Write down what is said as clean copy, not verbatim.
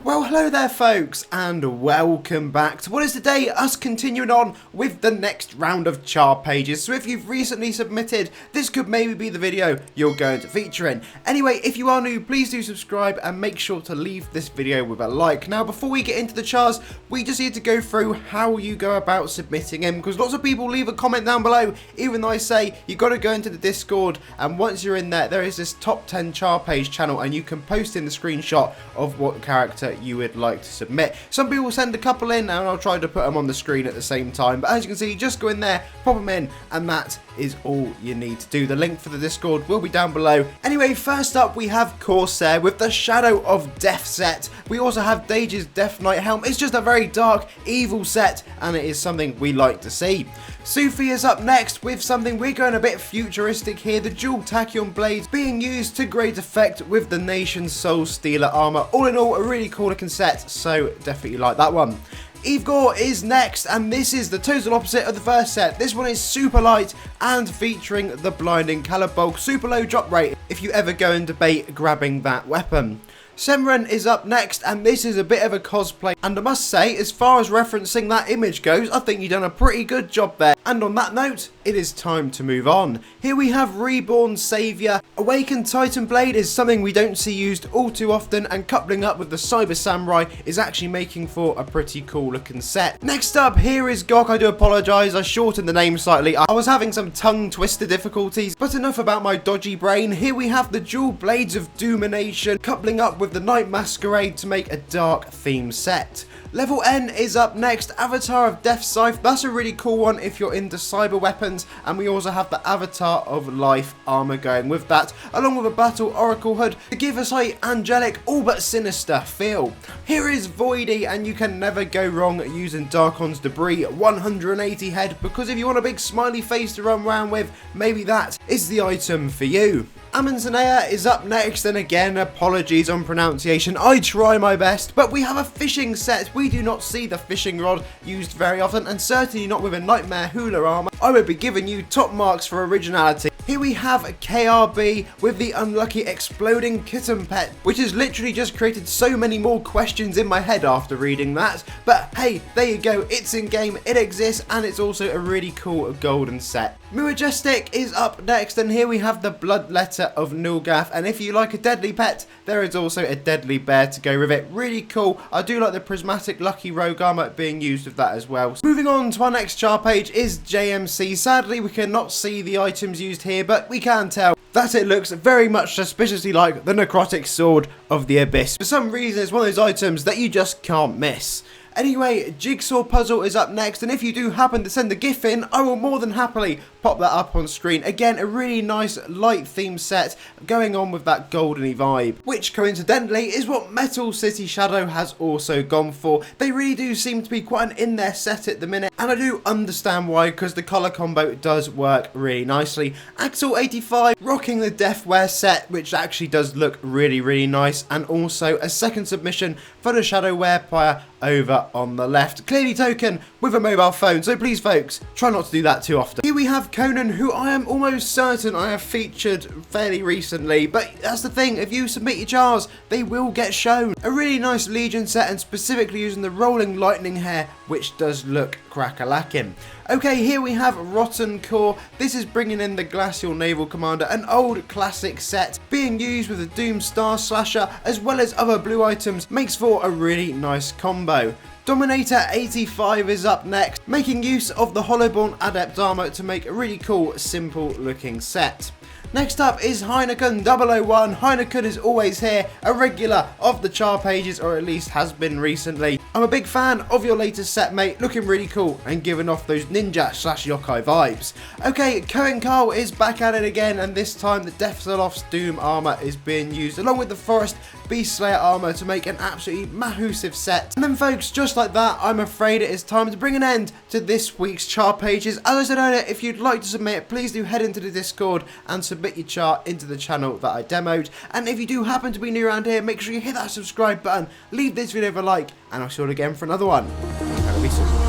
Well, hello there folks, and welcome back to what is today us continuing on with the next round of char pages. So if you've recently submitted, this could maybe be the video you're going to feature in. Anyway, if you are new, please do subscribe and make sure to leave this video with a like. Now, before we get into the chars, we just need to go through how you go about submitting them, because lots of people leave a comment down below, even though I say you've got to go into the Discord, and once you're in there is this top 10 char page channel, and you can post in the screenshot of what character you would like to submit. Some people send a couple in and I'll try to put them on the screen at the same time, but as you can see, just go in there, pop them in, and that is all you need to do. The link for the Discord will be down below. Anyway, first up we have Corsair with the Shadow of Death set. We also have Dage's Death Knight helm. It's just a very dark, evil set, and it is something we like to see. Sufi is up next with something we're going a bit futuristic here, the dual tachyon blades being used to great effect with the nation's Soul Stealer armor. All in all, a really cool looking set, so definitely like that one. Igor is next, and this is the total opposite of the first set. This one is super light and featuring the blinding caliber, super low drop rate if you ever go and debate grabbing that weapon. Semren is up next, and this is a bit of a cosplay, and I must say, as far as referencing that image goes, I think you've done a pretty good job there. And on that note, it is time to move on. Here we have Reborn Saviour. Awakened Titan Blade is something we don't see used all too often, and coupling up with the Cyber Samurai is actually making for a pretty cool looking set. Next up, here is Gok. I do apologise, I shortened the name slightly. I was having some tongue twister difficulties, but enough about my dodgy brain. Here we have the dual Blades of Domination, coupling up with the Night Masquerade to make a dark theme set. Level N is up next, Avatar of Death Scythe. That's a really cool one if you're into cyber weapons, and we also have the Avatar of Life armor going with that, along with a Battle Oracle hood to give us a angelic, all but sinister feel. Here is Voidy, and you can never go wrong using Darkon's Debris 180 head, because if you want a big smiley face to run around with, maybe that is the item for you. Amansanea is up next, and again, apologies on pronunciation, I try my best, but we have a fishing set. We do not see the fishing rod used very often, and certainly not with a Nightmare Hula armor. I would be giving you top marks for originality. Here we have KRB with the unlucky exploding kitten pet, which has literally just created so many more questions in my head after reading that. But hey, there you go, it's in game, it exists, and it's also a really cool golden set. Muajestic is up next, and here we have the Bloodletter of Nulgath, and if you like a deadly pet, there is also a deadly bear to go with it. Really cool. I do like the prismatic lucky rogue armor being used with that as well. Moving on to our next char page is JMC. Sadly, we cannot see the items used here, but we can tell that it looks very much suspiciously like the Necrotic Sword of the Abyss. For some reason, it's one of those items that you just can't miss. Anyway, Jigsaw Puzzle is up next, and if you do happen to send a GIF in, I will more than happily pop that up on screen. Again, a really nice light theme set going on with that goldeny vibe, which coincidentally is what Metal City Shadow has also gone for. They really do seem to be quite an in their set at the minute, and I do understand why, because the colour combo does work really nicely. Axel 85 rocking the Deathwear set, which actually does look really nice, and also a second submission for the Shadow Wearpire over on the left, clearly token with a mobile phone, so please folks, try not to do that too often. Here we have Conan, who I am almost certain I have featured fairly recently, but that's the thing, if you submit your chars, they will get shown. A really nice Legion set, and specifically using the rolling lightning hair, which does look crack-a-lackin'. Okay, here we have Rotten Core. This is bringing in the Glacial Naval Commander, an old classic set being used with the Doom Star Slasher as well as other blue items, makes for a really nice combo. Dominator 85 is up next, making use of the Hollowborn Adept armor to make a really cool, simple looking set. Next up is Heineken 001. Heineken is always here, a regular of the char pages, or at least has been recently. I'm a big fan of your latest set, mate, looking really cool and giving off those ninja/yokai vibes. Okay, Cohen Carl is back at it again, and this time the Deathzaloft's Doom armor is being used along with the Forest Beast Slayer armor to make an absolutely massive set. And then folks, just like that, I'm afraid it is time to bring an end to this week's char pages. As I said earlier, if you'd like to submit, please do head into the Discord and submit your chart into the channel that I demoed. And if you do happen to be new around here, make sure you hit that subscribe button, leave this video a like, and I'll see you all again for another one. That'll be soon.